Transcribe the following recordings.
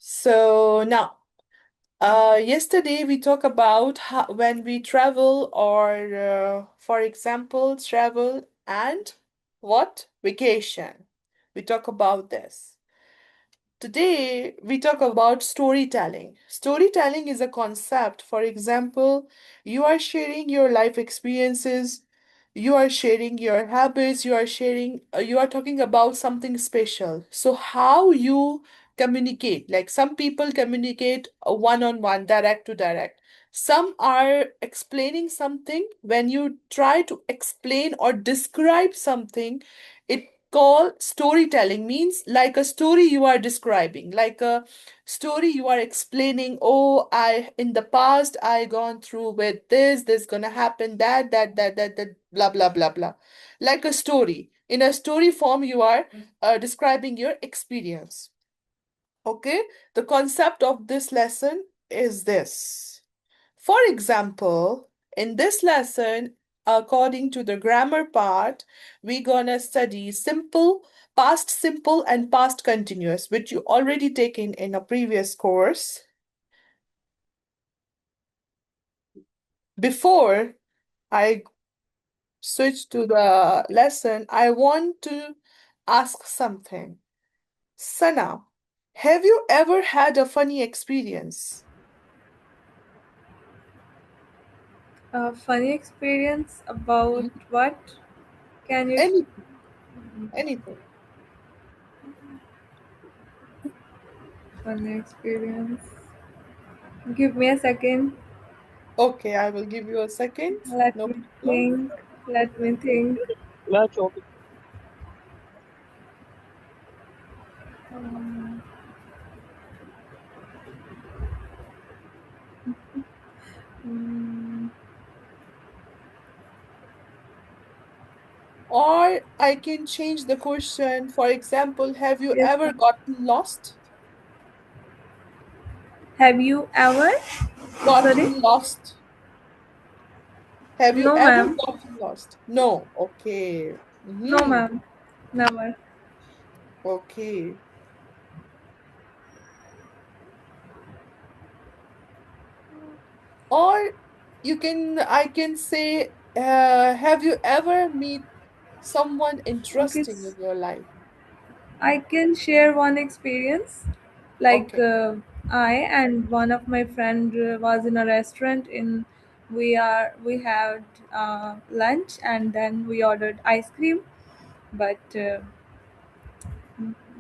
So now, yesterday we talked about how, when we travel or, for example, travel and what? Vacation. We talk about this. Today, we talk about storytelling. Storytelling is a concept. For example, you are sharing your life experiences, you are sharing your habits, you are talking about something special. So, how you communicate? Like some people communicate one on one, direct to direct. Some are explaining something. When you try to explain or describe something, it called storytelling means like a story you are describing, like a story you are explaining. Oh, I in the past I gone through with this gonna happen, that, blah blah blah blah. Like a story. In a story form, you are describing your experience. Okay, the concept of this lesson is this. For example, in this lesson, according to the grammar part, we're gonna study simple, and past continuous, which you already taken in a previous course. Before I switch to the lesson, I want to ask something. Sana, have you ever had a funny experience? A funny experience about Mhm. what? Can you? Anything, anything. Funny experience. Give me a second. Okay, I will give you a second. Let No me problem. think. Let me think. Um, mm, Or I can change the question. For example, have you yes, ever ma'am. gotten lost? Have you ever? Sorry? Gotten lost. Have you No, ever ma'am. gotten lost? No. Okay. No, Mm-hmm. ma'am. Never. Okay. Or I can say, have you ever meet someone Okay. interesting in your life? I can share one experience. Like Okay. I and one of my friend was in a restaurant in we had lunch and then we ordered ice cream, but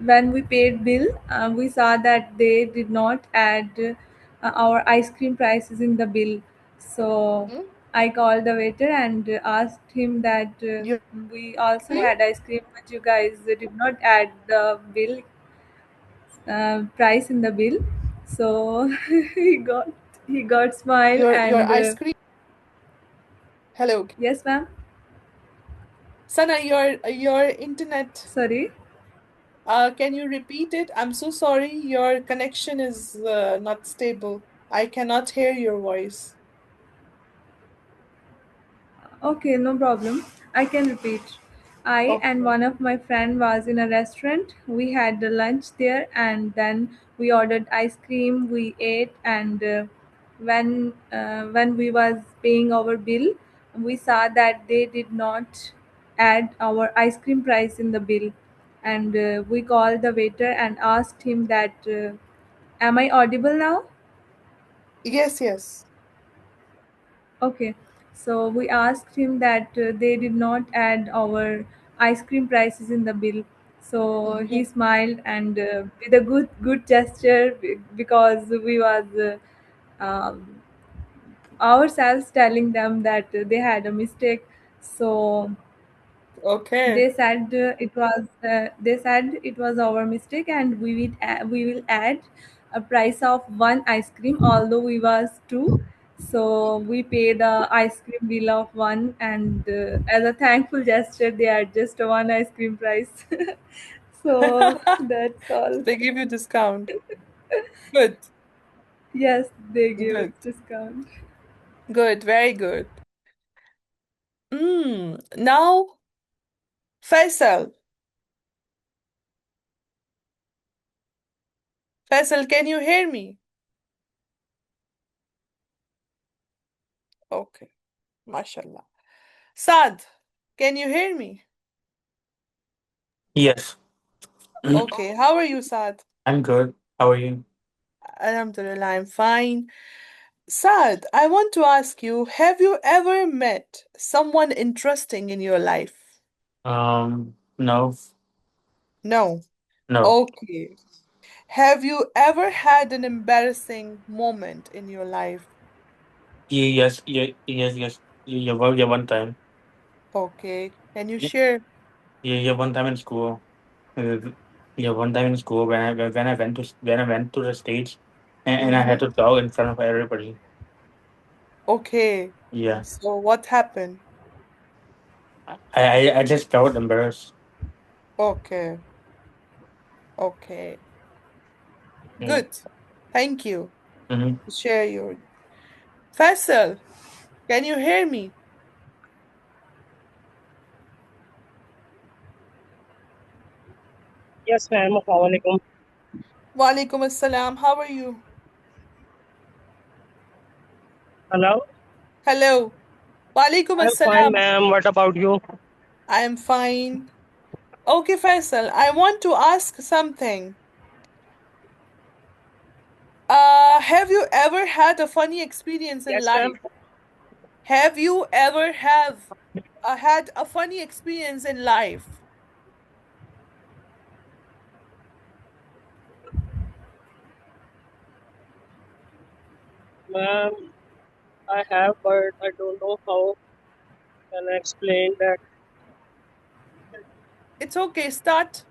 when we paid bill, we saw that they did not add our ice cream prices in the bill. So Hmm? I called the waiter and asked him that You we also agree? had ice cream, but you guys did not add the bill price in the bill. So he got smile Your and ice cream. Hello. yes, ma'am. Sana, your internet. Sorry. Can you repeat it? I'm so sorry. Your connection is not stable. I cannot hear your voice. Okay, no problem. I can repeat. I and Okay. one of my friend was in a restaurant. We had the lunch there and then we ordered ice cream. We ate and when we was paying our bill, we saw that they did not add our ice cream price in the bill. And we called the waiter and asked him that am I audible now? Yes, yes. Okay, so we asked him that they did not add our ice cream prices in the bill. So he Mhm. smiled and with a good gesture because we was ourselves telling them that they had a mistake. So Okay. they said it was our mistake and we will add a price of one ice cream although we was two, so we paid the ice cream bill of one and as a thankful gesture they adjust one ice cream price. So that's all. They give you discount. Good. Yes, they give us Good. discount. Good. Very good. Now, Faisal, Faisal, can you hear me? Okay, mashallah. Saad, can you hear me? Yes, Okay, how are you, Saad? I'm good. How are you? Alhamdulillah, I'm fine. Saad, I want to ask you, have you ever met someone interesting in your life? No, No. no. Okay. Have you ever had an embarrassing moment in your life? Yes, yes. Yeah, one time. Okay. Can you share? Yeah, one time in school. Uh, Yeah, one time in school when I went to the stage, and I Mm-hmm. had to talk in front of everybody. Okay. Yeah, So what happened? I just felt embarrassed. Okay. Okay. Mm-hmm. Good. Thank you Mm-hmm. to share your. Faisal, can you hear me? Yes, ma'am. Assalamualaikum. Walaikum assalam. How are you? Hello. Hello. Walaikum I'm fine, assalam. ma'am. What about you? I am fine. Okay, Faisal, I want to ask something. Have you ever had a funny experience in Yes, ma'am. life? Have you ever have had a funny experience in life? Ma'am, I have, but I don't know how can I explain that. It's okay, start.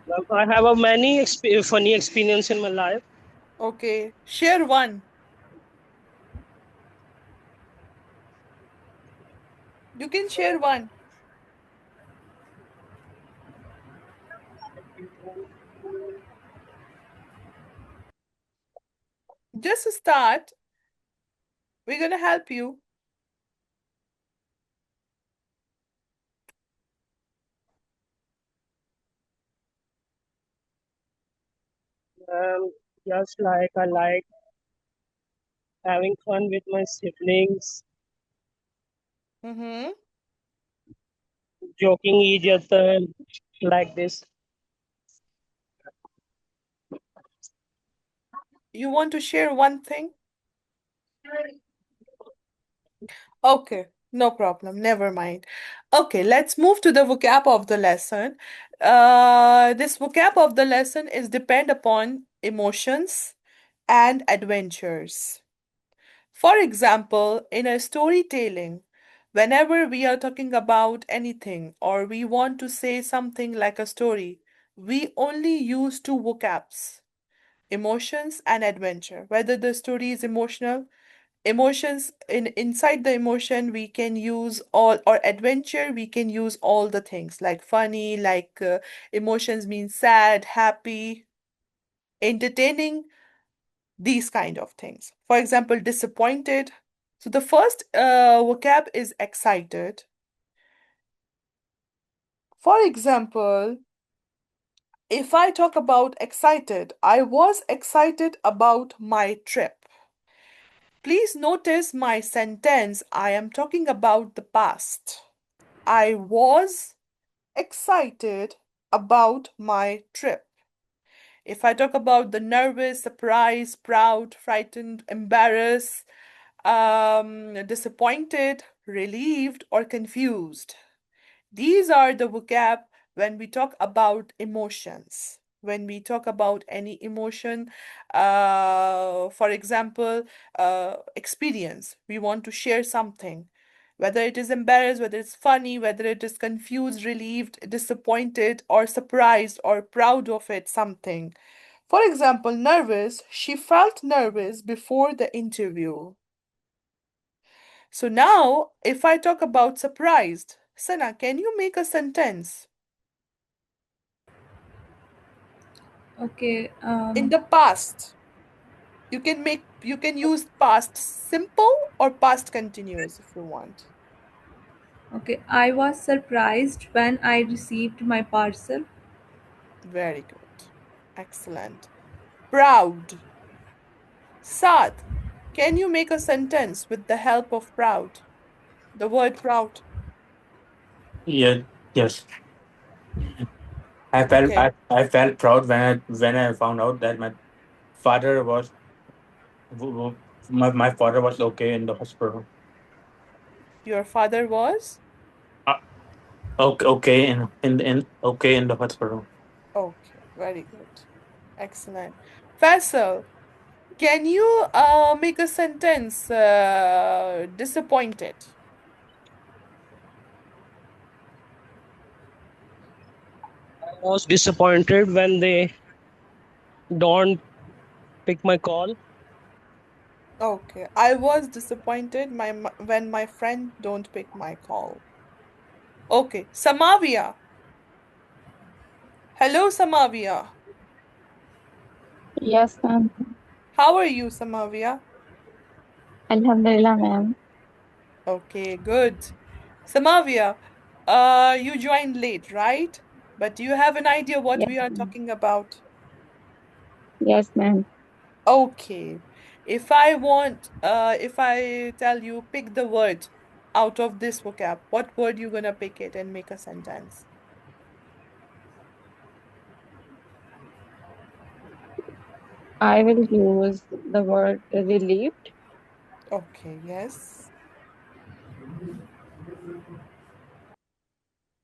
Ma'am, I have a many funny experience in my life. Okay, share one. You can share one. Just start. We're gonna help you. Just like I like having fun with my siblings, Mm-hmm. joking each other like this. You want to share one thing? Okay, no problem. Never mind. Okay, let's move to the vocab of the lesson. This vocab of the lesson is depend upon emotions and adventures. For example, in a storytelling, whenever we are talking about anything or we want to say something like a story, we only use two vocabs, emotions and adventure. Whether the story is emotional, emotions inside the emotion we can use all, or adventure we can use all the things like funny, like emotions mean sad, happy, entertaining, these kind of things. For example, disappointed. So the first vocab is excited. For example, if I talk about excited, I was excited about my trip. Please notice my sentence. I am talking about the past. I was excited about my trip. If I talk about the nervous, surprised, proud, frightened, embarrassed, disappointed, relieved, or confused. These are the vocab when we talk about emotions. When we talk about any emotion, for example, experience, we want to share something. Whether it is embarrassed, whether it's funny, whether it is confused, relieved, disappointed, or surprised, or proud of it, something. For example, nervous, she felt nervous before the interview. So now, if I talk about surprised, Sana, can you make a sentence Okay. in the past? You can use past simple or past continuous if you want. Okay, I was surprised when I received my parcel. Very good. Excellent. Proud. Saad, can you make a sentence with the help of proud? The word proud. Yeah, yes. Okay. I felt proud when I found out that father was my father was okay in the hospital. Your father was? Uh, okay in the hospital. Okay. Very good. Excellent. Faisal, can you make a sentence disappointed? I was disappointed when they don't pick my call. Okay. I was disappointed when my friend don't pick my call. Okay. Samavia. Hello, Samavia. Yes, ma'am. How are you, Samavia? Alhamdulillah, ma'am. Okay, good. Samavia, you joined late, right? But do you have an idea what Yes, we are ma'am. talking about? Yes, ma'am. Okay. If I tell you pick the word out of this vocab, what word you gonna pick it and make a sentence? I will use the word relieved. Okay, yes.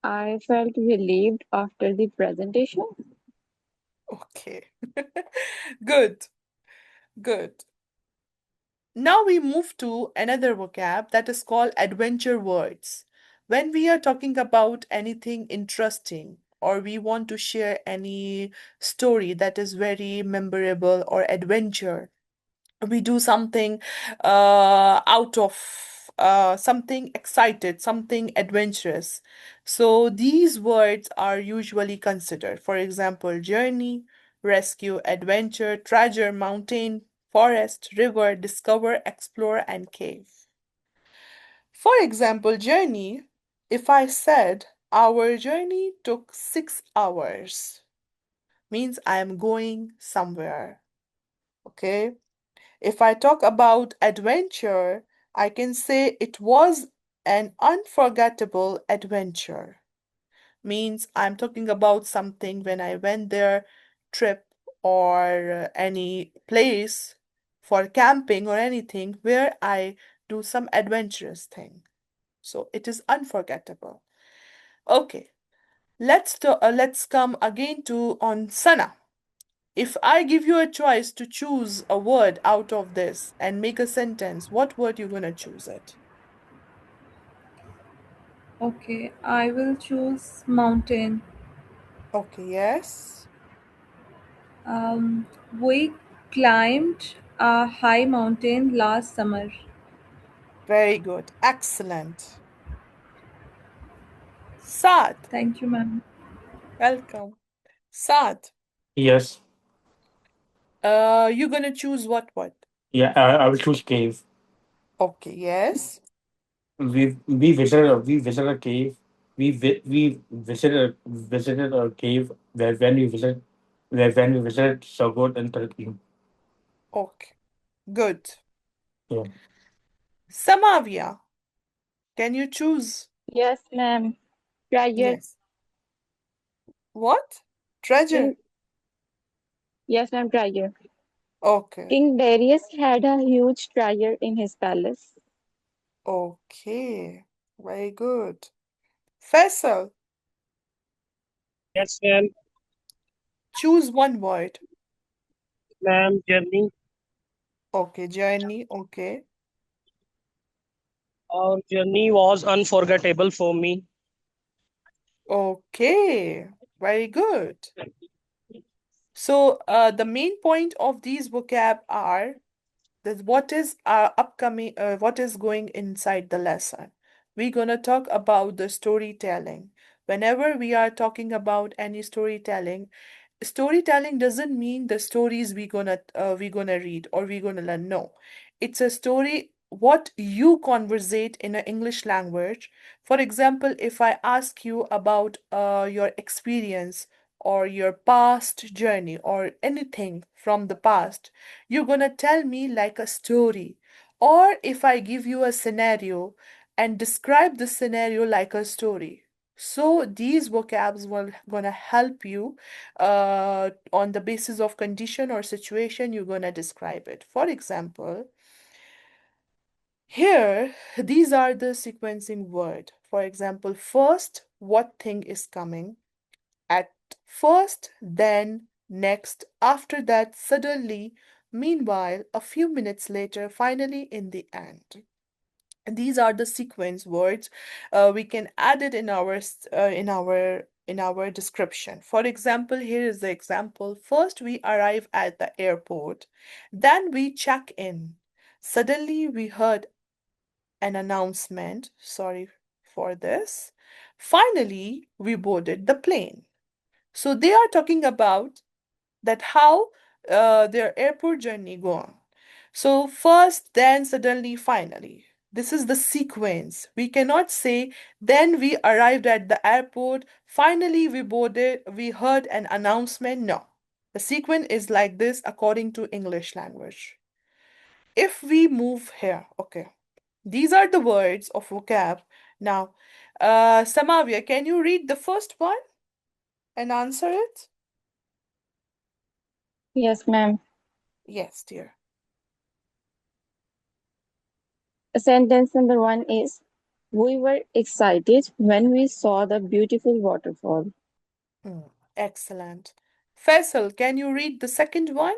I felt relieved after the presentation. Okay. Good, good. Now we move to another vocab that is called adventure words. When we are talking about anything interesting or we want to share any story that is very memorable or adventure, we do something out of something excited, something adventurous. So these words are usually considered. For example, journey, rescue, adventure, treasure, mountain, forest, river, discover, explore, and cave. For example, journey, if I said our journey took 6 hours, means I am going somewhere. Okay. If I talk about adventure, I can say it was an unforgettable adventure. Means I'm talking about something when I went there, trip or any place for camping or anything where I do some adventurous thing. So it is unforgettable. Okay, let's come again to on Sana. If I give you a choice to choose a word out of this and make a sentence, what word you gonna choose it? Okay, I will choose mountain. Okay, yes. Um, we climbed a high mountain last summer. Very good. Excellent. Saad, Thank you, ma'am. welcome. Saad, Yes. you gonna choose what word? Yeah, I will choose cave. Okay, yes. We visited a cave. We visited a cave where when we visited Sagot in Turkey. Okay, good. Yeah. Samavia, can you choose? Yes, ma'am. Treasure. Yes. What? Treasure. King. Yes, ma'am. Treasure. Okay, King Darius had a huge treasure in his palace. okay. Very good. Faisal, Yes, ma'am. choose one word. Ma'am, journey. Okay, journey. Okay. Our journey was unforgettable for me. Okay, very good. So, the main point of these vocab are that what is what is going inside the lesson. We're gonna talk about the storytelling. Whenever we are talking about any storytelling, storytelling doesn't mean the stories we gonna read or we gonna learn. No, it's a story. what you conversate in an English language. For example, if I ask you about your experience or your past journey or anything from the past, you're gonna tell me like a story. Or if I give you a scenario and describe the scenario like a story. So these vocabs will gonna help you on the basis of condition or situation you're gonna describe it. For example, here, these are the sequencing word. For example, first, what thing is coming? At first, then, next, after that, suddenly, meanwhile, a few minutes later, finally, in the end. And these are the sequence words. We can add it in our description. For example, here is the example. First, we arrive at the airport. Then we check in. Suddenly, we heard an announcement. Sorry for this. Finally, we boarded the plane. So they are talking about that how their airport journey go on. So first, then, suddenly, finally. This is the sequence. We cannot say, then we arrived at the airport, finally we boarded, we heard an announcement. No. The sequence is like this according to English language. If we move here, okay. These are the words of vocab. Now, Samavia, can you read the first one and answer it? Yes, ma'am. Yes, dear. Sentence number one is we were excited when we saw the beautiful waterfall. Hmm, excellent. Faisal, can you read the second one?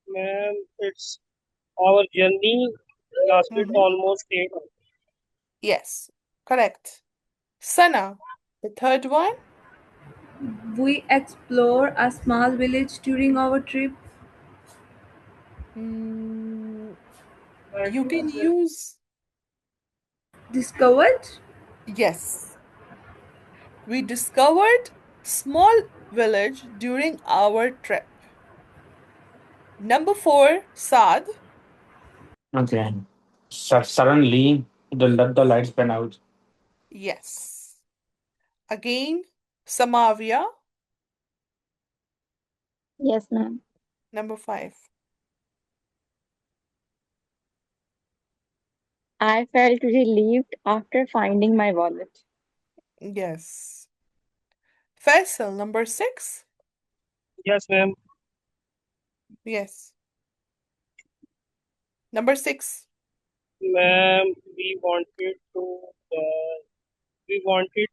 Ma'am, it's our journey lasted Mm-hmm. almost 8 hours. Yes, correct. Sana, the third one? We explore a small village during our trip. Mm, you can use Discovered. yes. We discovered small village during our trip. Number four, Saad. Okay. Suddenly, the lights went out. Yes. Again, Samavia. Yes, ma'am. Number five. I felt relieved after finding my wallet. Yes. Faisal, number six. Yes, ma'am. Yes. Number six. Ma'am, we wanted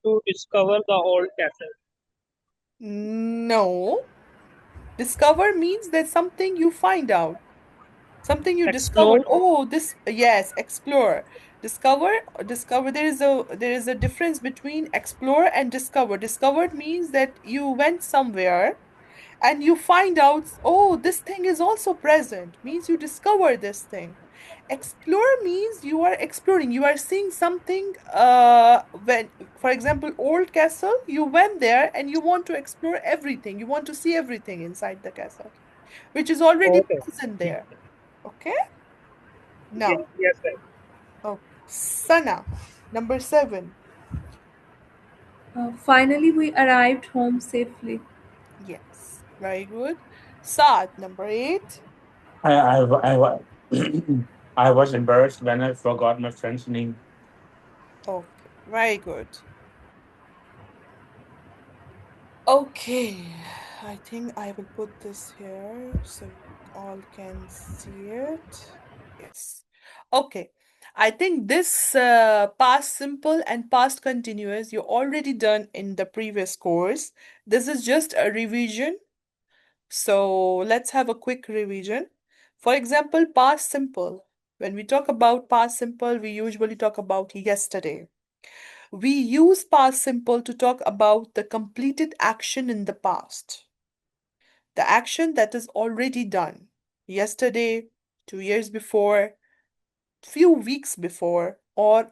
to discover the old castle. No. Discover means that something you find out, something you Explore. discovered. Oh, this, yes, explore. Discover. There is a difference between explore and discover. Discovered means that you went somewhere and you find out, oh, this thing is also present, means you discover this thing. Explore means you are exploring, you are seeing something. When, for example, old castle, you went there and you want to explore everything, you want to see everything inside the castle, which is already Okay. present there. Okay. Yes, Now, yes, ma'am. oh, Sana, number seven. Finally, we arrived home safely. Yes, very good. Saad, number eight. I I was embarrassed when I forgot my friend's name. Okay, very good. Okay, I think I will put this here so you all can see it. Yes. Okay. I think this past simple and past continuous you already done in the previous course. This is just a revision. So let's have a quick revision. For example, past simple. When we talk about past simple, we usually talk about yesterday. We use past simple to talk about the completed action in the past, the action that is already done yesterday, 2 years before, few weeks before, or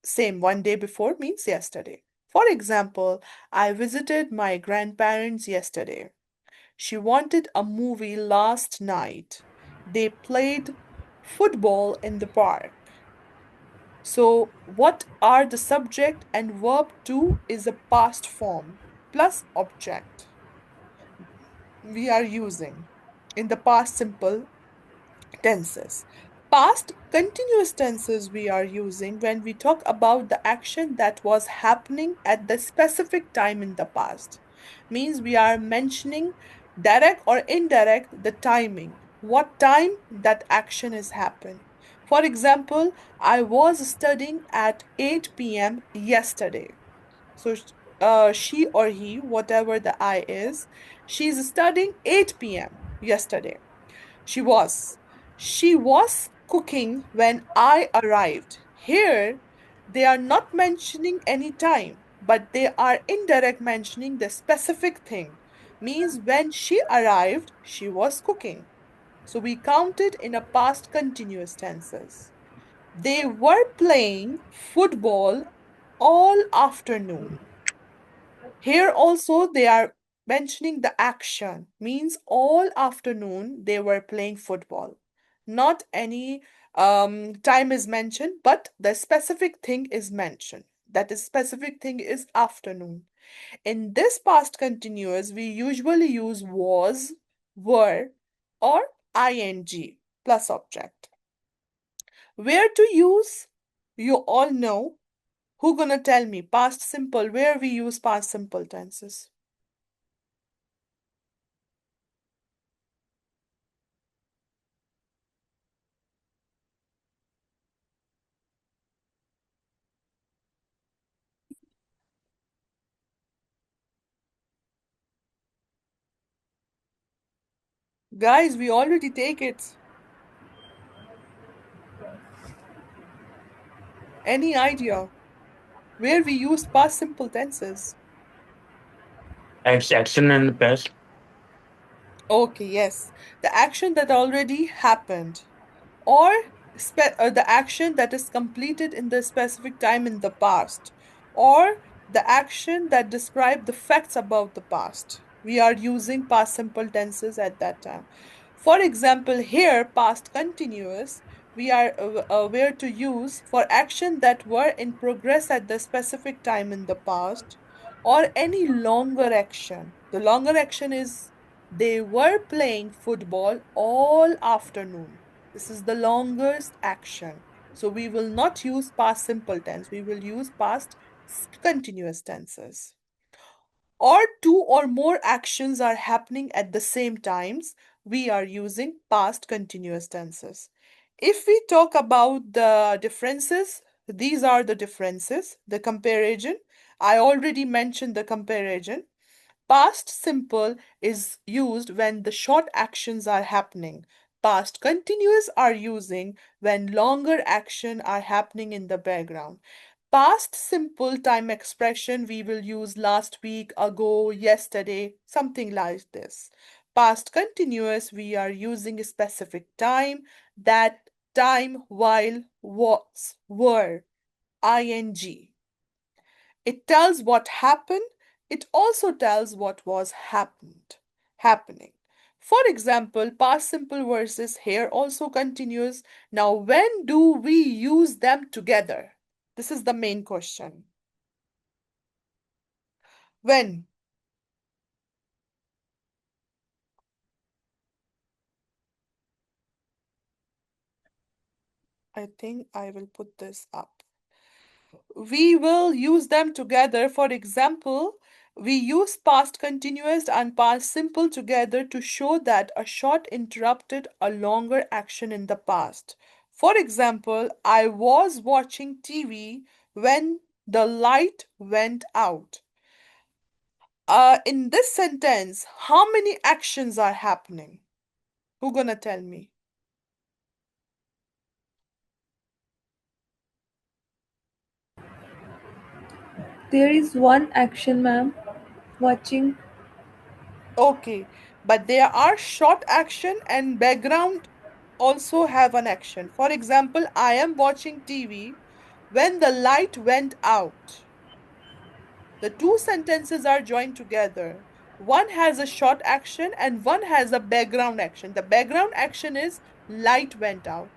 same 1 day before means yesterday. For example, I visited my grandparents yesterday. She wanted a movie last night. They played football in the park. So, what are the subject and verb to is a past form plus object we are using in the past simple tenses. Past continuous tenses we are using when we talk about the action that was happening at the specific time in the past. Means we are mentioning direct or indirect the timing, what time that action is happened. For example, I was studying at 8 p.m. yesterday. So she or he, whatever the I is, she's studying 8 p.m. yesterday. She was. She was cooking when I arrived. Here, they are not mentioning any time, but they are indirect mentioning the specific thing. Means when she arrived, she was cooking. So we count it in a past continuous tenses. They were playing football all afternoon. Here also they are mentioning the action, means all afternoon they were playing football. Not any time is mentioned, but the specific thing is mentioned. That is specific thing is afternoon. In this past continuous, we usually use was, were, or ing plus object. Where to use? You all know. Who gonna tell me past simple where we use past simple tenses? Guys, we already take it. Any idea where we use past simple tenses? Action and past. Okay, yes. The action that already happened, or the action that is completed in the specific time in the past, or the action that describe the facts about the past. We are using past simple tenses at that time. For example, here past continuous we are aware to use for action that were in progress at the specific time in the past, or any longer action. The longer action is they were playing football all afternoon. This is the longest action. So we will not use past simple tense. We will use past continuous tenses. Or two or more actions are happening at the same times, we are using past continuous tenses. If we talk about the differences, these are the differences. The comparison, I already mentioned the comparison. Past simple is used when the short actions are happening. Past continuous are using when longer action are happening in the background. Past simple time expression we will use last week, ago, yesterday, something like this. Past continuous we are using a specific time, that time, while, was, were, ing. It tells what happened. It also tells what was happening. For example, past simple verses here also continues. Now, when do we use them together? This is the main question. When? I think I will put this up. We will use them together. For example, we use past continuous and past simple together to show that a short interrupted a longer action in the past. For example, I was watching TV when the light went out. In this sentence, how many actions are happening? Who gonna tell me? There is one action, ma'am. Watching. Okay, but there are short action and background also have an action. For example, I am watching TV when the light went out. The two sentences are joined together. One has a short action and one has a background action. The background action is light went out,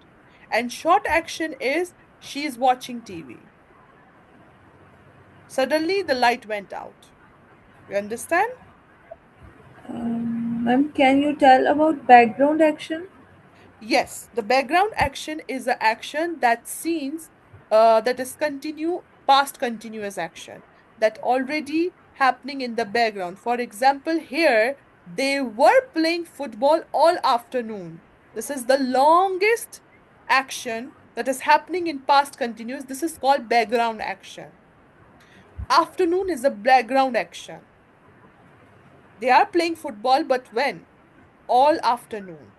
and short action is she's watching TV. Suddenly the light went out. You understand? Ma'am, can you tell about background action? Yes, the background action is the action that scenes that is past continuous action that already happening in the background. For example, here they were playing football all afternoon. This is the longest action that is happening in past continuous. This is called background action. Afternoon is a background action. They are playing football, but when? All afternoon.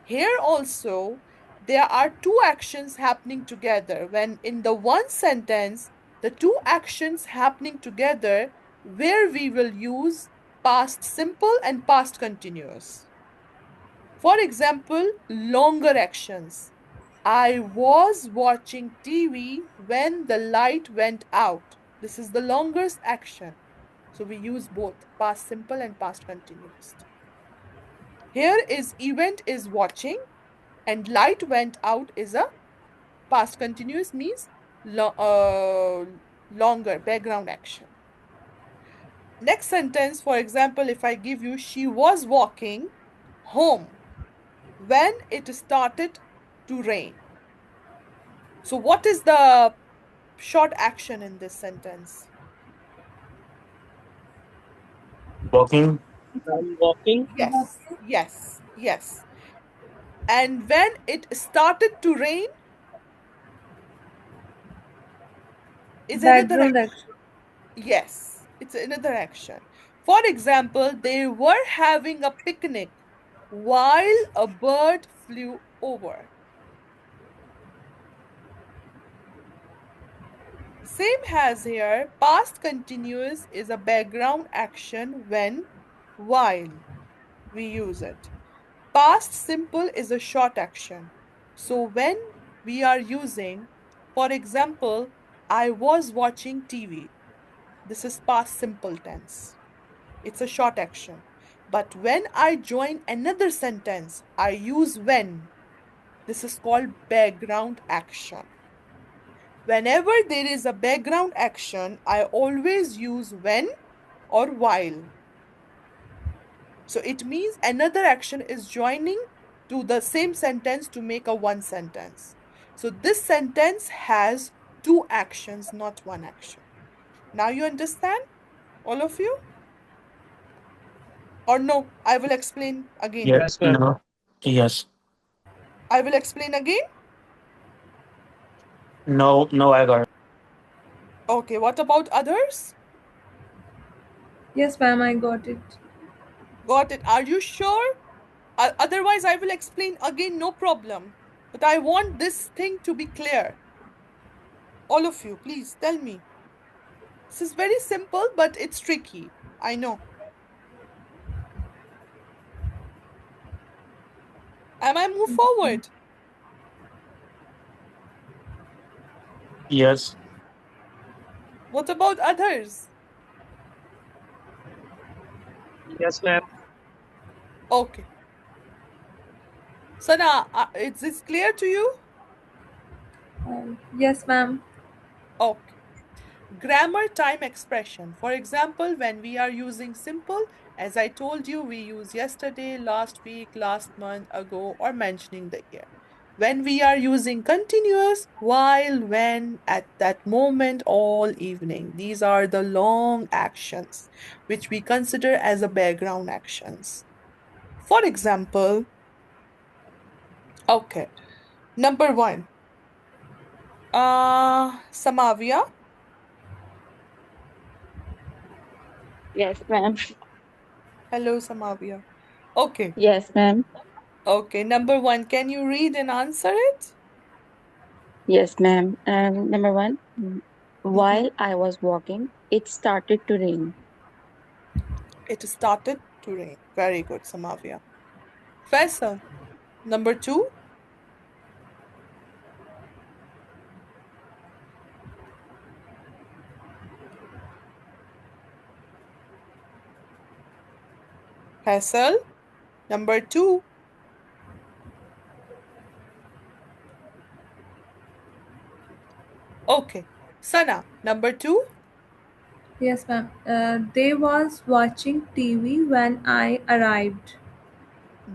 Here also, there are two actions happening together. When in the one sentence, the two actions happening together, where we will use past simple and past continuous. For example, longer actions. I was watching TV when the light went out. This is the longest action. So we use both past simple and past continuous. Here is event is watching and light went out is a past continuous means longer background action. Next sentence, for example, if I give you, she was walking home when it started to rain. So, what is the short action in this sentence? Walking. I'm walking. Yes, yes, yes. And when it started to rain is another Background action. action. Yes, it's another action. For example, they were having a picnic while a bird flew over. Same as here, past continuous is a background action when, while we use it. Past simple is a short action. So when we are using, for example, I was watching TV, this is past simple tense. It's a short action. But when I join another sentence, I use when. This is called background action. Whenever there is a background action, I always use when or while. So it means another action is joining to the same sentence to make a one sentence. So this sentence has two actions, not one action. Now you understand, all of you? Or no, I will explain again. Yeah. Yes, ma'am. No. Yes. I will explain again. No. No. I got it. Okay, what about others? Yes, ma'am, I got it. Got it. Are you sure? Otherwise, I will explain again, no problem. But I want this thing to be clear. All of you, please tell me. This is very simple, but it's tricky. I know. Am I move forward? Yes. What about others? Yes, ma'am. Okay. Sana, is this clear to you? Yes, ma'am. Okay. Grammar time expression. For example, when we are using simple, as I told you, we use yesterday, last week, last month, ago, or mentioning the year. When we are using continuous, while, when, at that moment, all evening. These are the long actions which we consider as a background actions. For example, okay, number one, Samavia. Yes, ma'am. Hello, Samavia. Okay, Yes, ma'am. okay, number one, can you read and answer it? Yes, ma'am. Number one, Mm-hmm. while I was walking, it started to rain. It started to rain. Very good, Samavia. Faisal. Number two, Hassel. Number two. Okay. Sana. Number two. Yes, ma'am. They was watching TV when I arrived.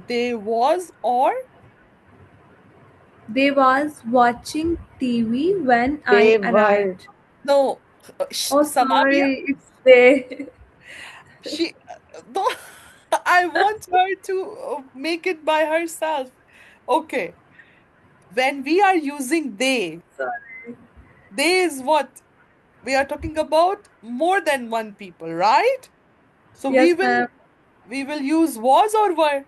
They was or They was watching TV when I They were. arrived. no. Oh, Samavia. sorry, it's they. She. No. I want her to make it by herself. Okay. When we are using Sorry. they is what? We are talking about more than one people, right? So Yes, ma'am. we will use was or were.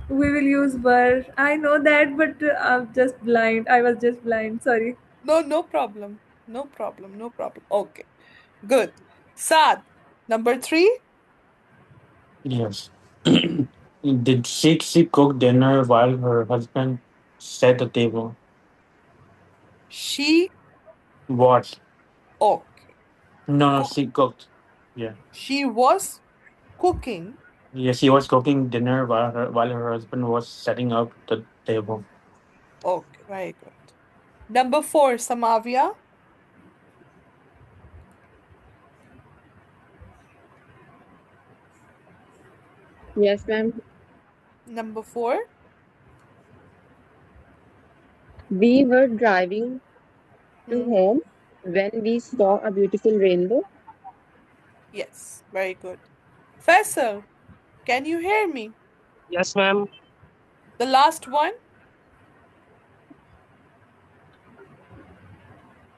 We will use were. I know that, but I'm just blind. I was just blind. Sorry. No, no problem. No problem. No problem. Okay. Good. Sad. Number three. Yes. Did she cook dinner while her husband set the table? She. What? Okay. No, no, Cook. she cooked. Yeah. She was cooking. Yes, she was cooking dinner while her husband was setting up the table. Okay. Very good. Number four. Samavia. Yes, ma'am. Number four. We were driving to Hmm. home when we saw a beautiful rainbow. Yes. Very good. Faisal. Can you hear me? Yes, ma'am. The last one.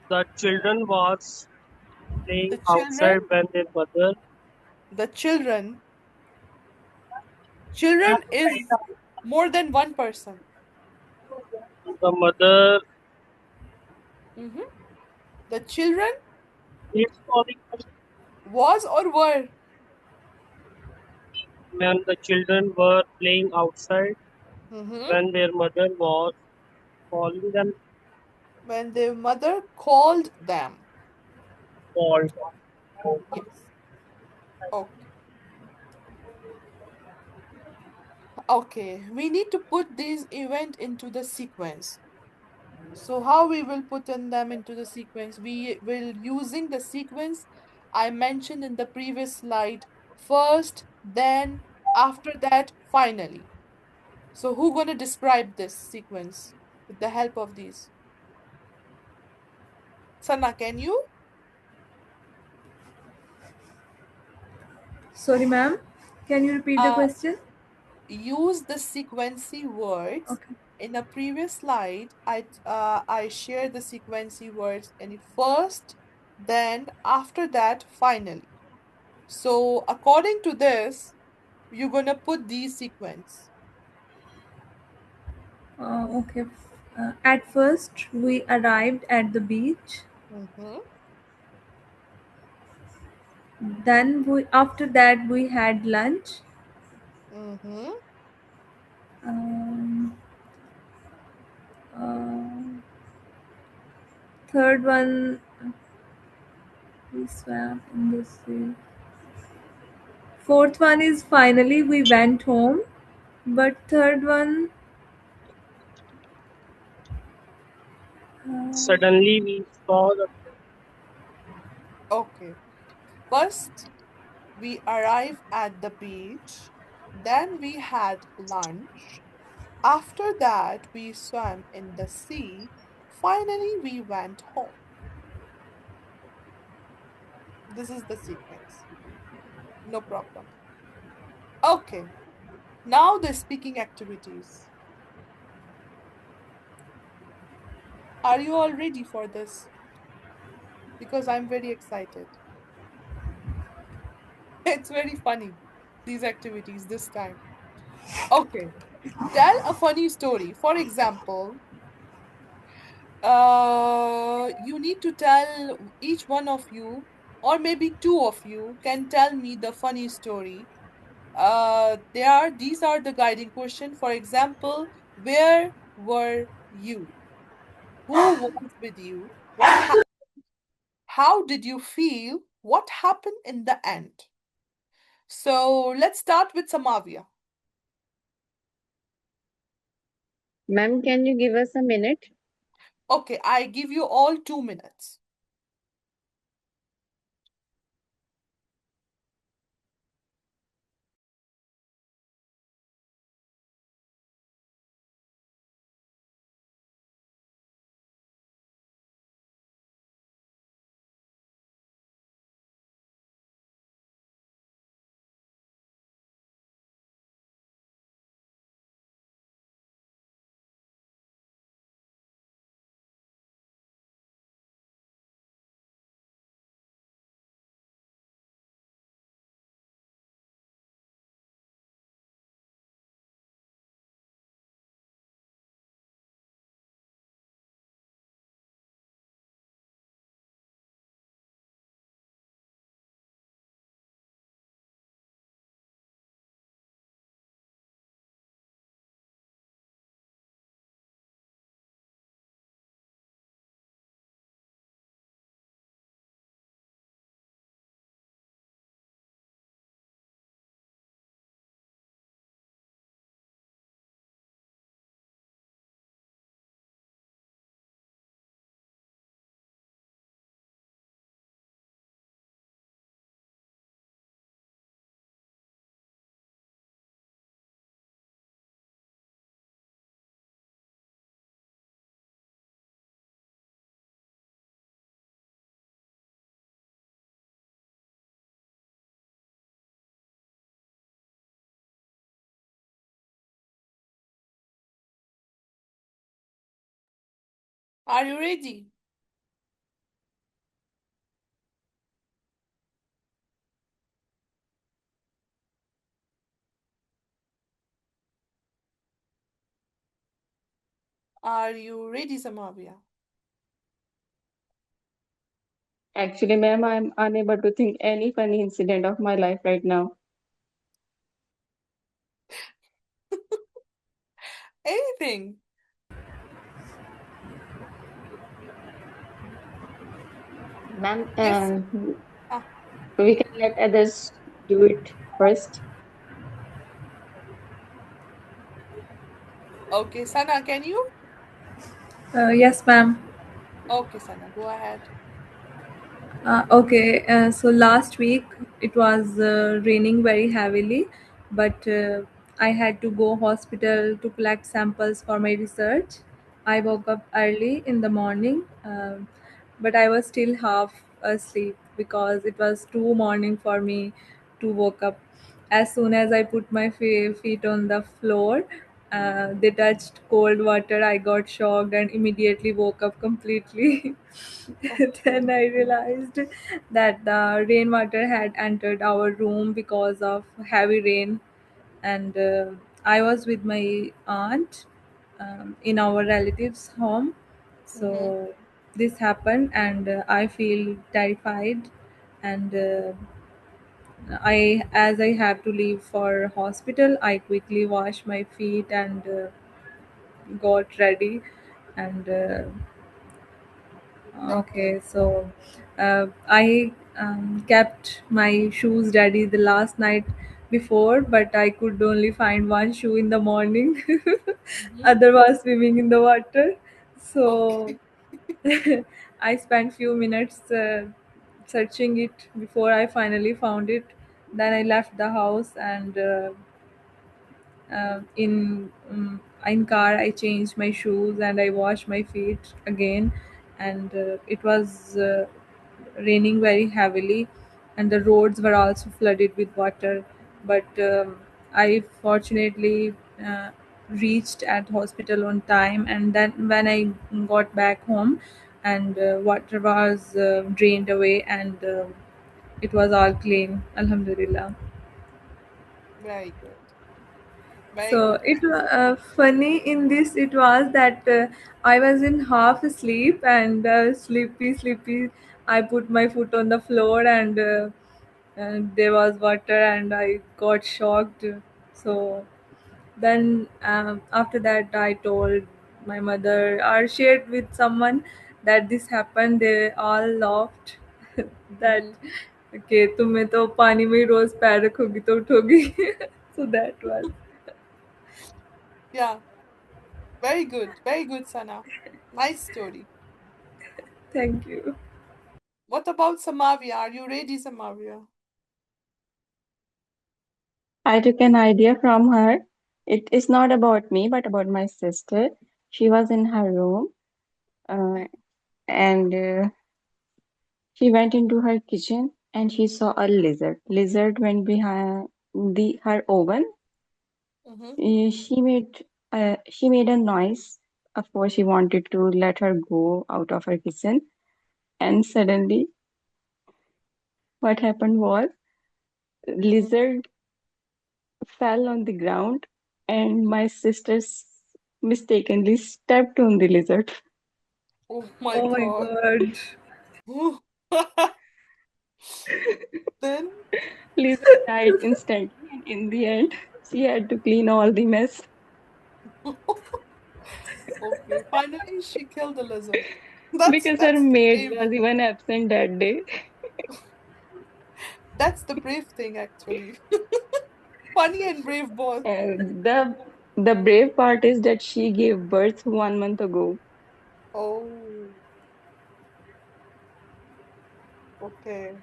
The children was playing The children. outside when their mother, The children. Children is more than one person. the mother, Hmm. The children it's calling, was or were ma'am, the children were playing outside hmm when their mother was calling them when their mother called them. called. Yes. Okay. Okay. We need to put these event into the sequence. So how we will put in them into the sequence? We will using the sequence I mentioned in the previous slide. First, then, after that, finally. So who gonna describe this sequence with the help of these? Sana, can you? Sorry, ma'am. Can you repeat the Uh, question? use the sequency words. Okay. In a previous slide, I shared the sequency words in first, then after that, finally. So according to this, you're gonna put these sequence. Okay. At first, we arrived at the beach. Mm-hmm. Then after that, we had lunch. Mm-hmm. Um, uh, third one, we swam in the sea. Fourth one is finally we went home. But third one, uh, Suddenly we saw the Okay. First, we arrive at the beach. Then we had lunch. After that, we swam in the sea. Finally, we went home. This is the sequence. No problem. Okay, now the speaking activities. Are you all ready for this? Because I'm very excited. It's very funny, these activities this time. Okay, tell a funny story. For example, you need to tell each one of you, or maybe two of you, can tell me the funny story. These are the guiding question. For example, where were you? Who was with you? What happened? How did you feel? What happened in the end? So let's start with Samavia. Ma'am, can you give us a minute? Okay, I give you all 2 minutes. Are you ready? Are you ready, Samavia? Actually, ma'am, I'm unable to think any funny incident of my life right now. Anything. Ma'am, Yes. Ah, we can let others do it first. okay, Sana, can you? Yes, ma'am. Okay, Sana, go ahead. Okay, so last week it was raining very heavily, but I had to go hospital to collect samples for my research. I woke up early in the morning, but I was still half asleep because it was too morning for me to woke up. As soon as I put my feet on the floor, they touched cold water. I got shocked and immediately woke up completely. Okay. Then I realized that the rainwater had entered our room because of heavy rain, and I was with my aunt in our relative's home. Mm-hmm. So this happened, and I feel terrified. And as I have to leave for hospital, I quickly washed my feet and got ready, and Okay. okay, so I kept my shoes ready the last night before, but I could only find one shoe in the morning. Mm-hmm. Other was swimming in the water. So Okay. I spent few minutes searching it before I finally found it. Then I left the house and in car I changed my shoes and I washed my feet again, and it was raining very heavily, and the roads were also flooded with water, but I fortunately reached at hospital on time, and then when I got back home, and water was drained away, and it was all clean, alhamdulillah. Very good. Very So good. it was funny in this. It was that I was in half asleep and sleepy. I put my foot on the floor and there was water and I got shocked. So then after that I told my mother or shared with someone that this happened. They all laughed that Mm-hmm. कि तुम्हें तो पानी में ही रोज पैर रखोगी तो उठोगी. So that was. Yeah, very good, Sana. Nice story. Thank you. What about Samavia? Are you ready, Samavia? I took an idea from her. It is not about me, but about my sister. She was in her room, uh, and she went into her kitchen and she saw a lizard. Lizard went behind the her oven. Mm-hmm. She made a noise. Of course, she wanted to let her go out of her kitchen. And suddenly, what happened was, Mm-hmm. lizard fell on the ground, and my sister mistakenly stepped on the lizard. Oh my Oh my God. god. Then, Lizard died instantly, and in the end, she had to clean all the mess okay, finally she killed the lizard. That's because her that's the maid brave. was even absent that day. That's the brave thing, actually. Funny and brave both. And the brave part is that she gave birth 1 month ago. Oh, okay.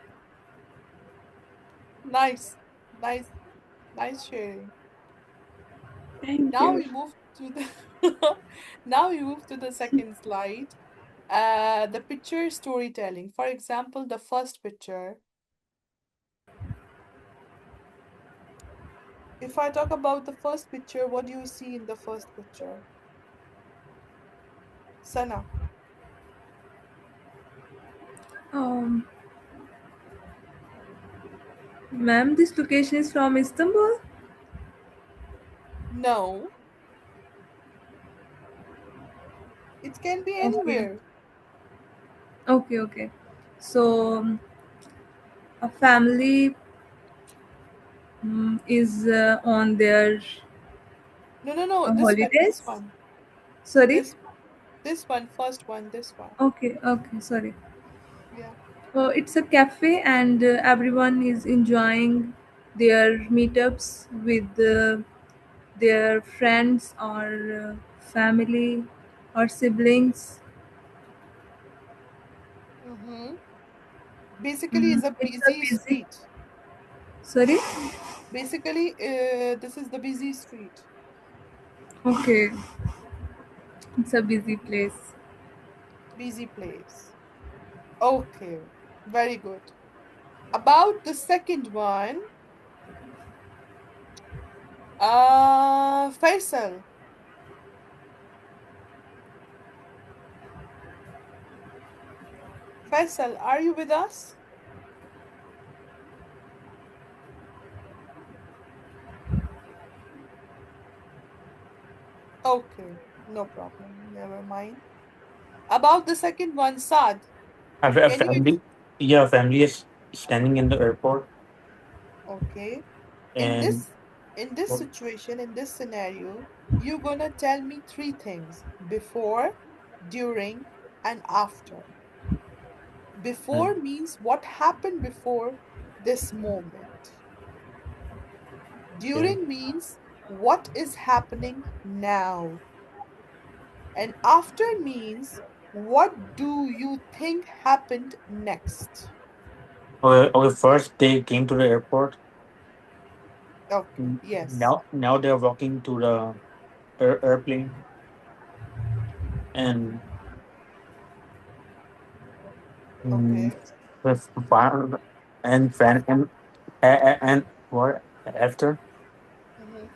Nice, nice, nice sharing. Thank Now you. we move to the now we move to the second slide. The picture storytelling. For example, the first picture. If I talk about the first picture, what do you see in the first picture? Sana. Um, Ma'am, this location is from Istanbul? No, it can be Okay. anywhere. Okay, okay. So, a family is on their No, no, no. This one, this holidays. one, Sorry. this this one, first one, this one. Okay, okay, sorry. Yeah. It's a cafe, and everyone is enjoying their meetups with their friends or family or siblings. Mm-hmm. Basically, it's a It's a busy busy. street. Sorry. Basically, this is the busy street, Okay, it's a busy place. busy place. Okay, very good. About the second one, Faisal. Faisal, are you with us? Okay, no problem. Never mind. About the second one, Saad. A Can you? family, yeah, a family is standing in the airport, Okay. In and this in this situation, in this scenario, you're gonna tell me three things: before, during, and after. Before and, means what happened before this moment. yeah. During means what is happening now. And after means what do you think happened next? Okay, first they came to the airport. Okay, yes. Now they're walking to the airplane, and mm, Okay. with and fan and what after Mm-hmm.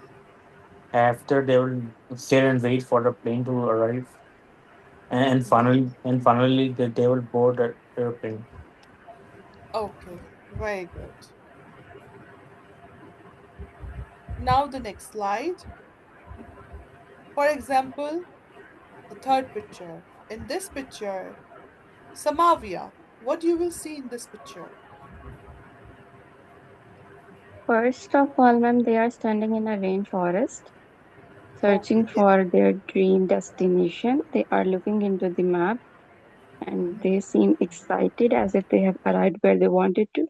they will sit and wait for the plane to arrive, and Mm-hmm. finally they will board the airplane. Okay, very good. Now the next slide. For example, the third picture. In this picture, Samavia, what you will see in this picture? First of all, ma'am, they are standing in a rainforest, searching Okay. for their dream destination. They are looking into the map and Mm-hmm. they seem excited as if they have arrived where they wanted to.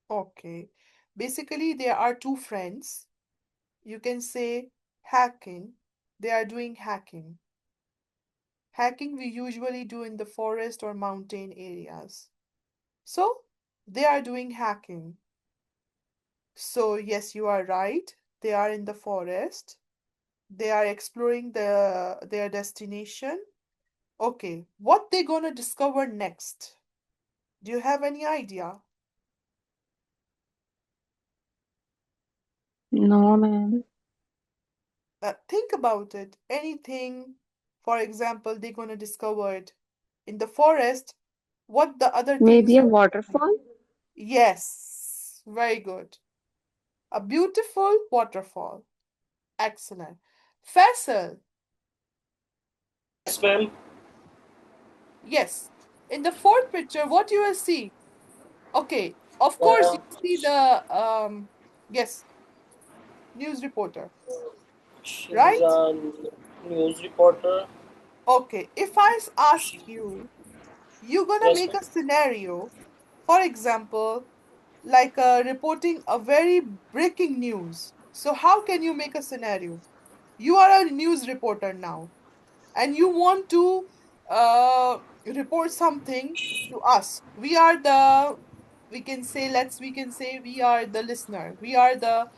Okay. Basically, there are two friends. You can say hacking. They are doing hacking. Hacking we usually do in the forest or mountain areas. So, they are doing hacking. So, yes, you are right. They are in the forest. They are exploring their destination. Okay, what they gonna discover next? Do you have any idea? No, ma'am. Think about it. Anything, for example, they're gonna discover it in the forest. What the other things? Maybe a waterfall? Yes, very good. A beautiful waterfall. Excellent. Faisal, Yes, ma'am. yes. In the fourth picture, what you will see? Okay, of course Uh, you see the yes, news reporter, she's right? a news reporter. Okay, if ask you, you're gonna Yes, make ma'am. a scenario, for example, like reporting a very breaking news. So how can you make a scenario? You are a news reporter now, and you want to report something to us. We can say we are the listener. We are the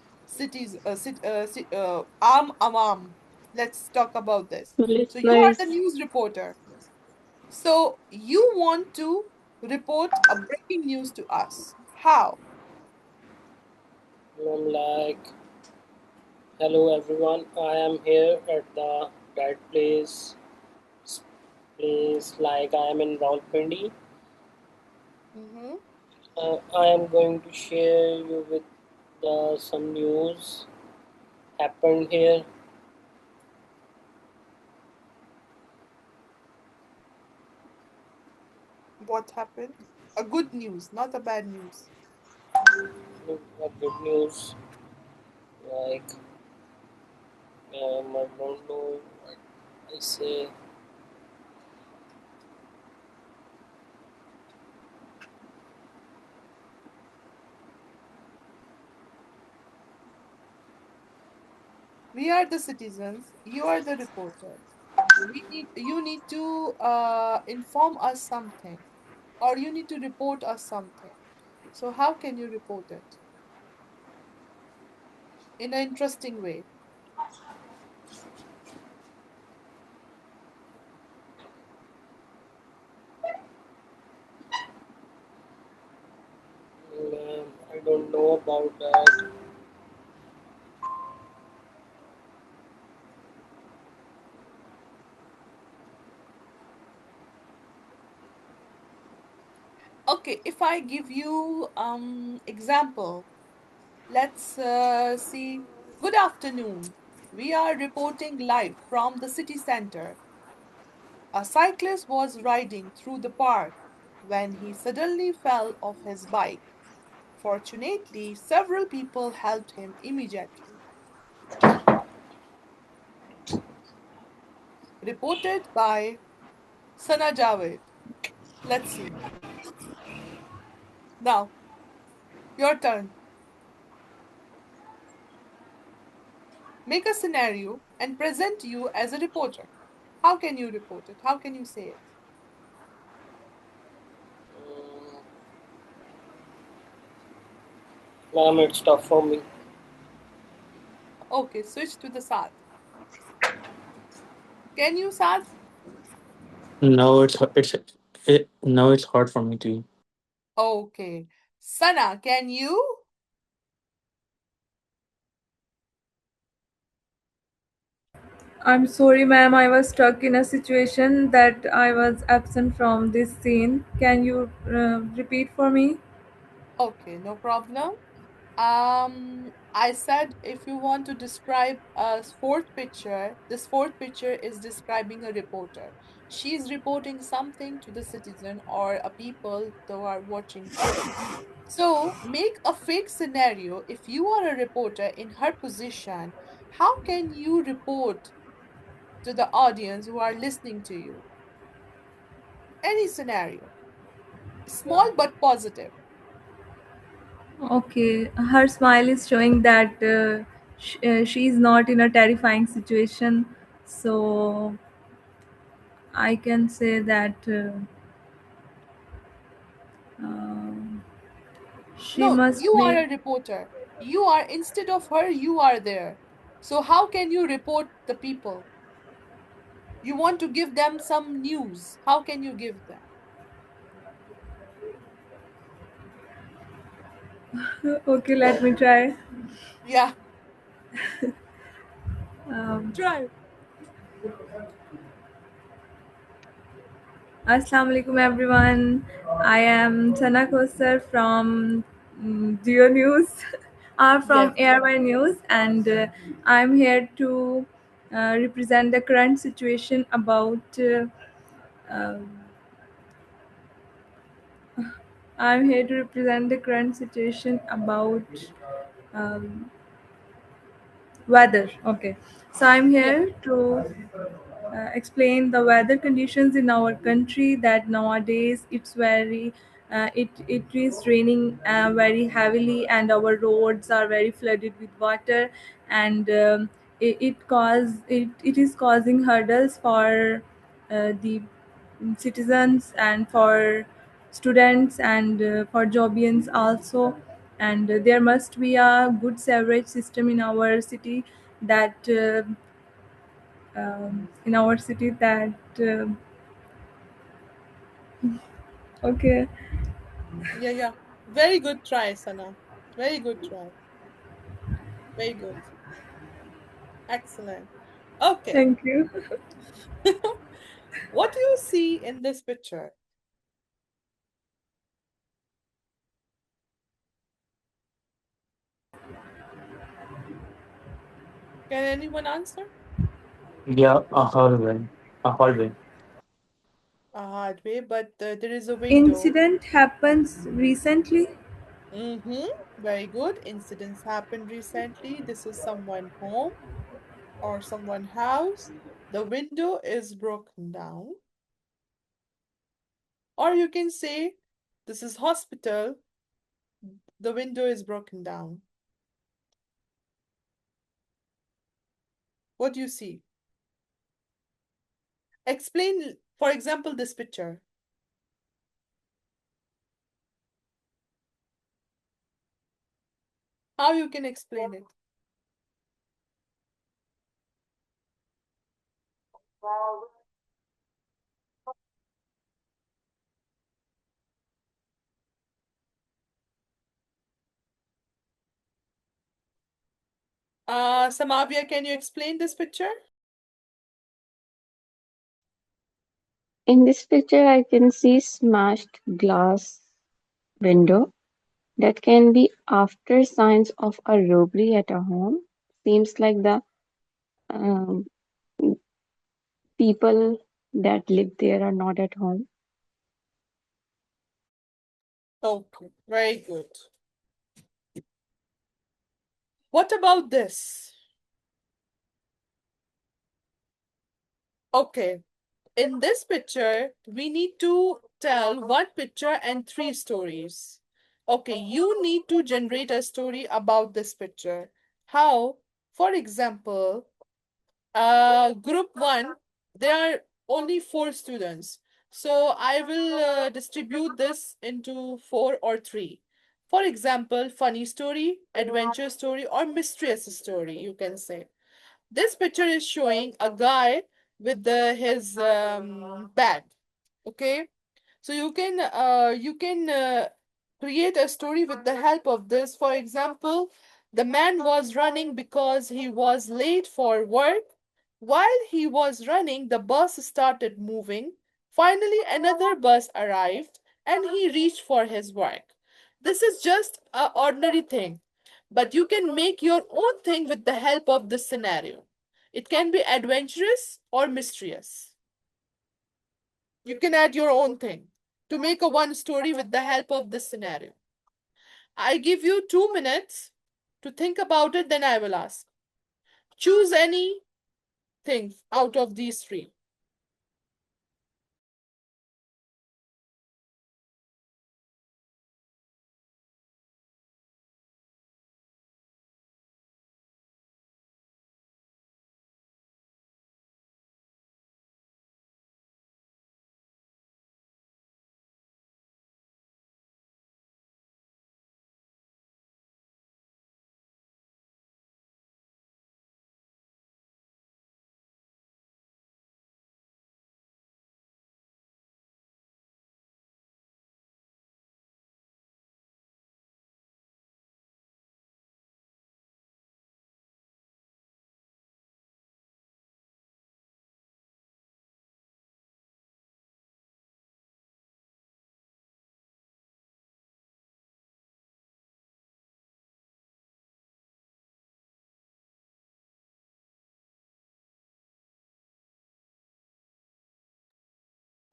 awam. Let's talk about this. So you are the Listeners, news reporter. So you want to report a breaking news to us. How? I'm like, hello everyone. I am here at the that place like I am in Rawalpindi. Mm-hmm. I am going to share you with some news happened here. What happened? A good news, not a bad news. A good news like I don't know what I say. We are the citizens, you are the reporter. You need to inform us something, or you need to report us something. So how can you report it in an interesting way? I don't know about that. Okay, if I give you example, let's see. Good afternoon. We are reporting live from the city center. A cyclist was riding through the park when he suddenly fell off his bike. Fortunately, several people helped him immediately. Reported by Sana Javed. Let's see. Now, your turn. Make a scenario and present you as a reporter. How can you report it? How can you say it? Um, Ma'am, it's tough for me. Okay, switch to the Saad. Can you, Saad? No, no, it's hard for me to. Okay. Sana, can you? I'm sorry, ma'am. I was stuck in a situation that I was absent from this scene. Can you repeat for me? Okay, no problem. I said if you want to describe a fourth picture, this fourth picture is describing a reporter. She's reporting something to the citizen or a people who are watching her. So make a fake scenario. If you are a reporter in her position, how can you report to the audience who are listening to you? Any scenario, small but positive. Okay, her smile is showing that she is not in a terrifying situation. So I can say that uh, she No, must you are be. a reporter. You are, instead of her, you are there. So how can you report the people? You want to give them some news. How can you give them? Okay, let me try. Yeah, Um, try. Assalamu alaikum everyone. I am Sana Kosar from Geo News, from Yes. Airwire News, and I'm here to represent the current situation about. Uh, I'm here to represent the current situation about um, weather. Okay, so I'm Yeah. here to explain the weather conditions in our country. That nowadays it is raining very heavily, and our roads are very flooded with water, and it is causing hurdles for the citizens and for students and for jobians also. And there must be a good sewerage system in our city that that okay. Yeah, yeah. Very good try, Sana. Very good try. Very good. Excellent. Okay. Thank you. What do you see in this picture? Can anyone answer? Yeah, a hallway. A hallway. A hard way, but there is a window. Incident happens recently. Mm-hmm. Very good. Incidents happened recently. This is someone home or someone house. The window is broken down. Or you can say this is hospital. The window is broken down. What do you see? Explain, for example, this picture. How you can explain it? Samavia, can you explain this picture? In this picture, I can see smashed glass window. That can be after signs of a robbery at a home. Seems like the um, people that live there are not at home. Okay, very good. What about this? Okay, in this picture, we need to tell one picture and three stories. Okay, you need to generate a story about this picture. How? For example, group one, there are only four students. So I will distribute this into four or three. For example, funny story, adventure story, or mysterious story, you can say. This picture is showing a guy with his bag. Okay, so you can create a story with the help of this. For example, the man was running because he was late for work. While he was running, the bus started moving. Finally, another bus arrived and he reached for his work. This is just an ordinary thing, but you can make your own thing with the help of this scenario. It can be adventurous or mysterious. You can add your own thing to make a one story with the help of this scenario. I give you 2 minutes to think about it, then I will ask. Choose anything out of these three.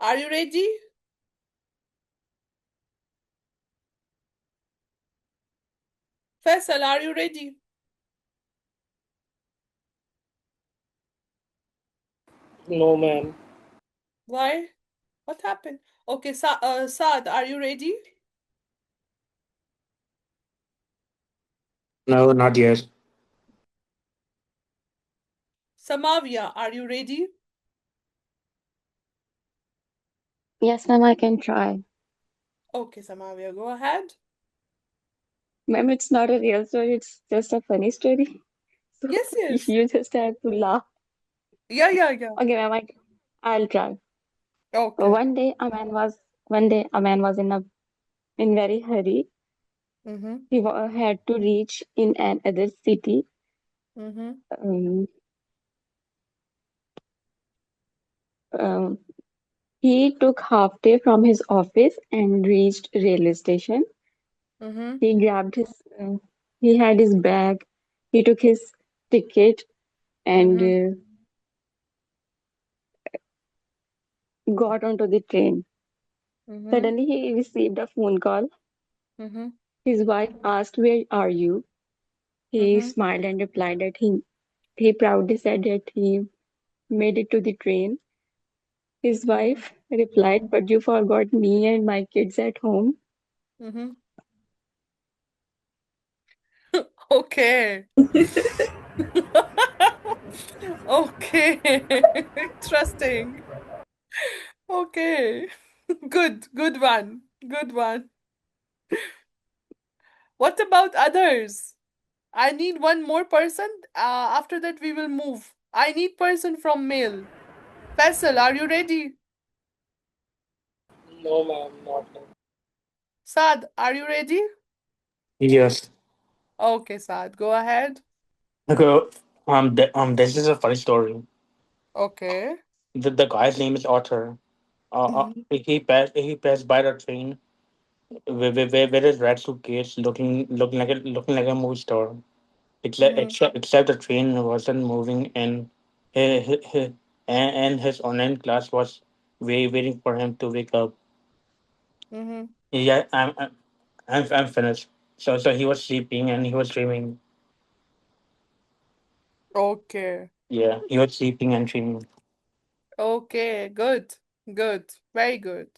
Are you ready? Faisal, are you ready? No, ma'am. Why? What happened? Okay, Saad, are you ready? No, not yet. Samavia, are you ready? Yes, ma'am, I can try. Okay, Samavia, go ahead. Ma'am, it's not a real story, it's just a funny story. So Yes, yes. you just have to laugh. Yeah, yeah, yeah. Okay, ma'am, I'll try. Okay. One day a man was in very hurry. Mm-hmm. Had to reach in another city. Mm-hmm. Um, um, he took half day from his office and reached railway station. Mm-hmm. He grabbed his, he had his bag. He took his ticket and Mm-hmm. got onto the train. Mm-hmm. Suddenly, he received a phone call. Mm-hmm. His wife asked, "Where are you?" He Mm-hmm. smiled and replied that he proudly said that he made it to the train. His Mm-hmm. wife replied, "But you forgot me and my kids at home." Mm-hmm. Okay. Okay. Interesting. Okay. Good. Good one. Good one. What about others? I need one more person. After that, we will move. I need person from male. Faisal, are you ready? No, ma'am, not now. Saad, are you ready? Yes. Okay, Saad, go ahead. Okay. This is a funny story. Okay. The guy's name is Arthur. Mm-hmm. He passed by the train with his red suitcase, looking like a movie star. Mm-hmm. Except the train wasn't moving, and and his online class was waiting for him to wake up. Mm-hmm. Yeah, I'm finished. So he was sleeping and he was dreaming. Okay. Yeah, he was sleeping and dreaming. Okay. Good. Good. Very good.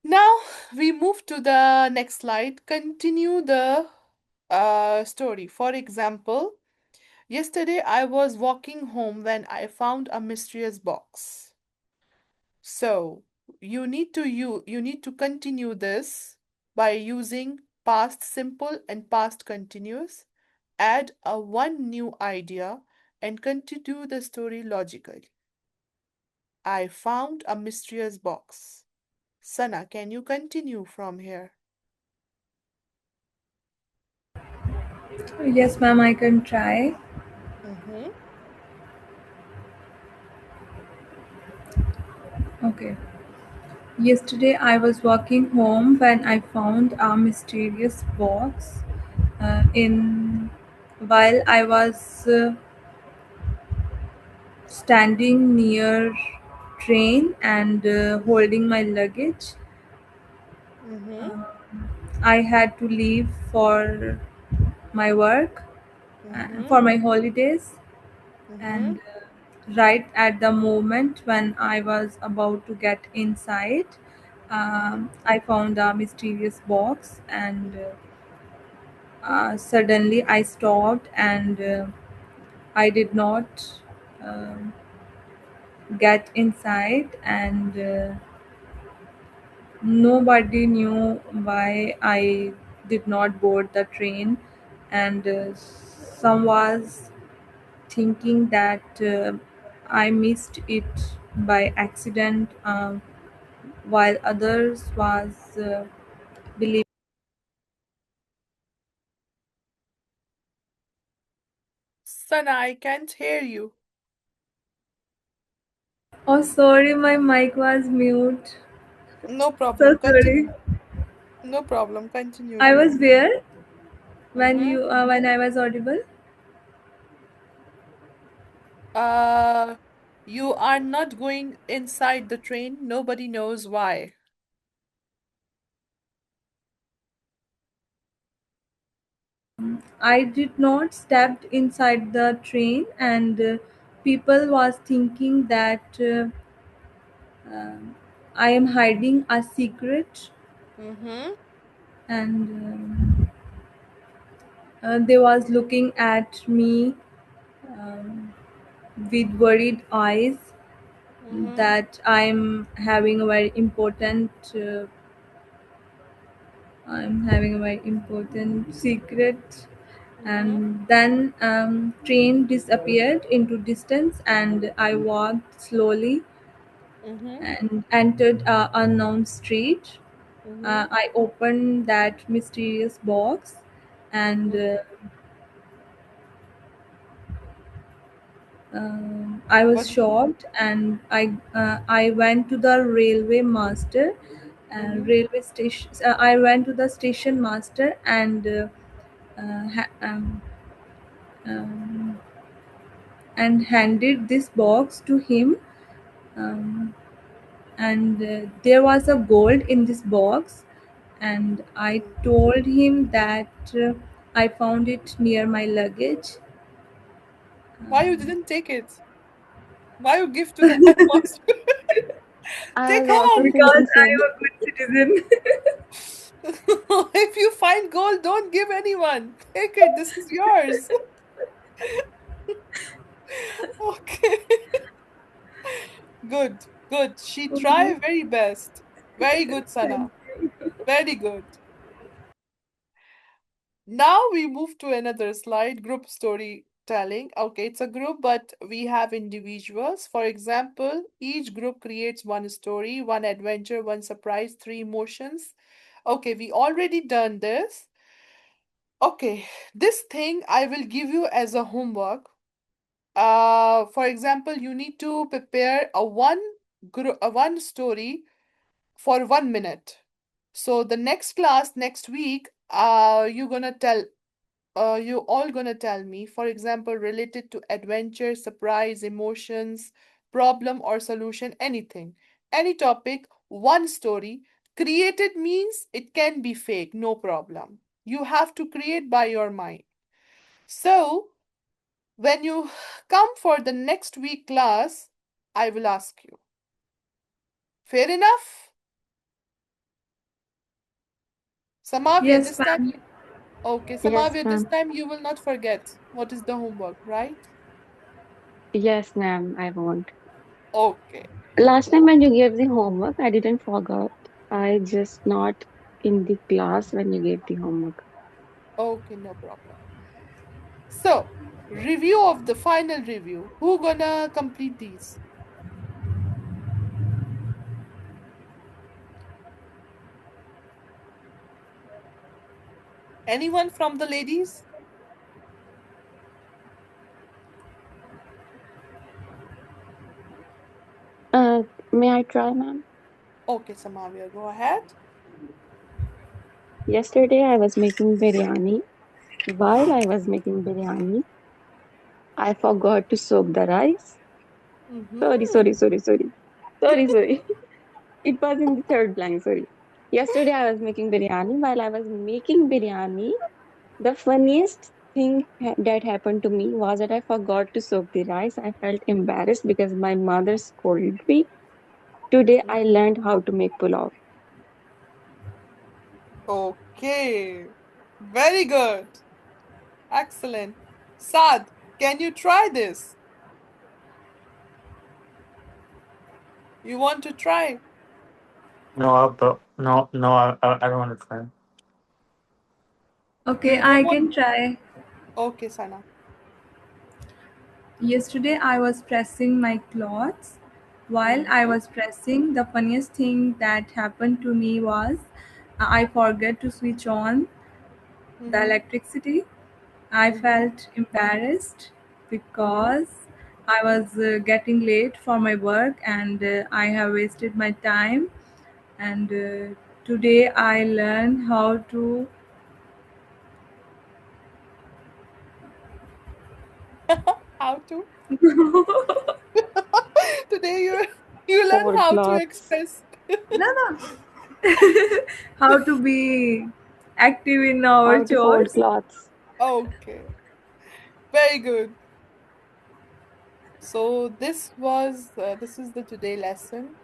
Now we move to the next slide. Continue the story. For example, yesterday I was walking home when I found a mysterious box. So you need to continue this by using past simple and past continuous. Add a one new idea and continue the story logically. I found a mysterious box. Sana, can you continue from here? Yes, ma'am, I can try. Mm-hmm. Okay. Yesterday, I was walking home when I found a mysterious box. In while I was standing near train and holding my luggage, Mm-hmm. uh, I had to leave for my work, Mm-hmm. for my holidays, Mm-hmm. and right at the moment when I was about to get inside, Mm-hmm. I found a mysterious box, and suddenly I stopped, and I did not um get inside, and nobody knew why I did not board the train, and some was thinking that I missed it by accident, while others was believing. Sana, I can't hear you. Oh, sorry, my mic was mute. No So problem. sorry. Continue. No problem. Continue, I was dear. there Mm-hmm. when I was audible. Uh, You are not going inside the train. Nobody knows why. I did not stepped inside the train, and people was thinking that I am hiding a secret, Mm-hmm. and they was looking at me um, with worried eyes Mm-hmm. that I'm having a very important secret. Mm-hmm. And then train disappeared into distance, and I walked slowly Mm-hmm. and entered a unknown street. Mm-hmm. I opened that mysterious box, and Mm-hmm. I was What? shocked, and I went to the railway master, Mm-hmm. railway station. I went to the station master uh, ha- um, um, and handed this box to him. Um, and there was a gold in this box, and I Mm. told him that I found it near my luggage. Why you didn't take it? Why you give to the headmaster? I Take was also home. Because thinking I same. am a good citizen. If you find gold, don't give anyone. Take it. This is yours. Okay. Good. Good. She tried very best. Very good, Thank Sana. you. Very good. Now we move to another slide, group storytelling. Okay, it's a group, but we have individuals. For example, each group creates one story, one adventure, one surprise, three emotions. Okay, we already done this. Okay, this thing I will give you as a homework. For example, you need to prepare a one story for 1 minute. So the next class next week, you all gonna tell me, for example, related to adventure, surprise, emotions, problem or solution, anything, any topic, one story. Created means it can be fake, no problem. You have to create by your mind. So when you come for the next week class, I will ask you. Fair enough? Samavia, Yes, this time ma'am. okay, Yes, Samavia, this ma'am. time you will not forget what is the homework, right? Yes, ma'am, I won't. Okay. Last time when you gave the homework, I didn't forget. I just not in the class when you gave the homework. Okay, no problem. So, review of the final review. Who gonna complete these? Anyone from the ladies? May I try, ma'am? Okay, Samavia, go ahead. Yesterday I was making biryani. While I was making biryani, I forgot to soak the rice. Sorry, sorry, Mm-hmm. sorry, sorry. Sorry, sorry. It was in the third line, sorry. Yesterday I was making biryani. While I was making biryani, the funniest thing that happened to me was that I forgot to soak the rice. I felt embarrassed because my mother scolded me. Today I learned how to make pulao. Okay. Very good. Excellent. Sad, can you try this? You want to try? No, bro. No, no, I don't want to try. Okay, You don't I want? can try. Okay, Sana. Yesterday, I was pressing my clothes. While I Mm-hmm. was pressing, the funniest thing that happened to me was I forgot to switch on the Mm-hmm. electricity. I Mm-hmm. felt embarrassed Mm-hmm. because I was getting late for my work, and I have wasted my time. And today I learned how to. How to? Today you learn Fold how to clothes. express. No, no. How to be active in our How to fold chores. clothes. Okay, very good. So this is the today lesson.